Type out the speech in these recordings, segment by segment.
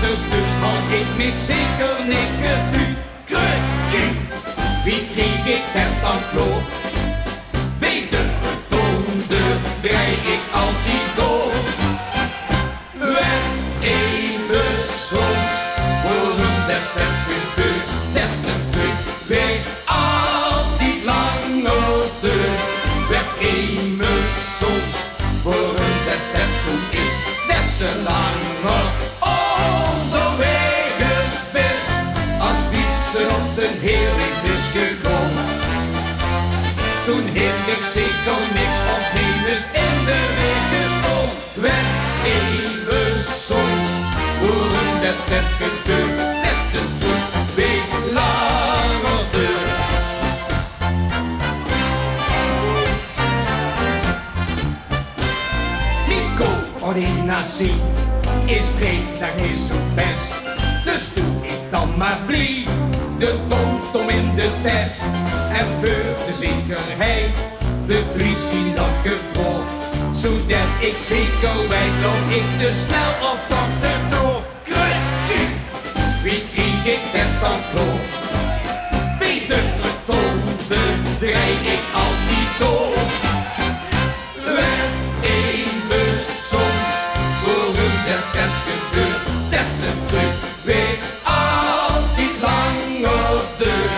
dus had ik met zeker niks tu. Krutje, wie kreeg ik het dan kloot? Beter toonde, draai ik altijd door. Werd even soms, waarom dat gebeurt, dat een truc bij altijd langer deur. Werd even soms, waarom dat zo is, dat ze langer onderweg is best. Als fietsen op de Heerlen is gekomen. Toen heeft ik zeker niks of nemens in de weg gestond. Werd even soms, waarom dat gebeurt, net een truc bij langer deur. Nico, ordinatie, is vrijdag niet zo best. Dus doe ik dan maar blij de tom in de test. En voor de zekerheid de politie nog gevolgd. Zodat ik zeker weet of ik te snel of toch te droog. Krutje, wie kreeg ik dat dan kloot? Beter toonde, draai ik altijd door. Werd even soms, waarom dat gebeurt, dat een truc weer altijd langer deur.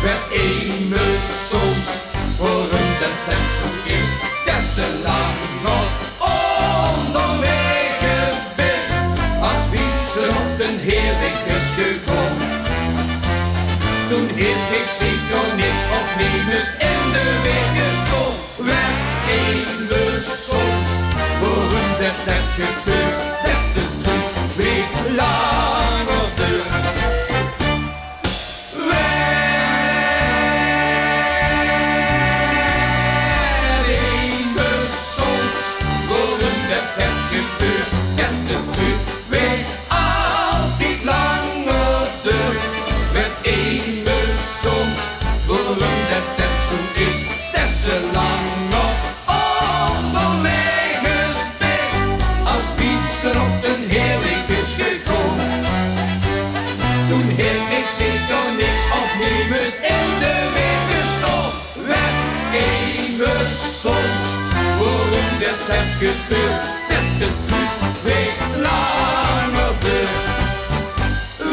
Werd even soms, waarom dat zo is, dat ze langer onderweg is best. Als fietsen op de Heerlen is gekomen. Toen heeft ik zeker niks of nemens in de weg gestond. Werd even soms, waarom dat gebeurt, dat de truc weer langer duurt. Werd even soms, waarom dat gebeurt, dat de truc weer altijd langer duurt. Werd even soms, waarom dat zo is, dat ze langer onderweg is best. Als fietsen op de Heerlen is gekomen. Toen heeft ik zeker niks of nemens in de weg gestond. Werd even soms, waarom dat gebeurt, dat de truc weer langer duurt.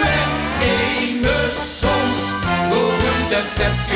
Werd even soms, waarom dat gebeurt.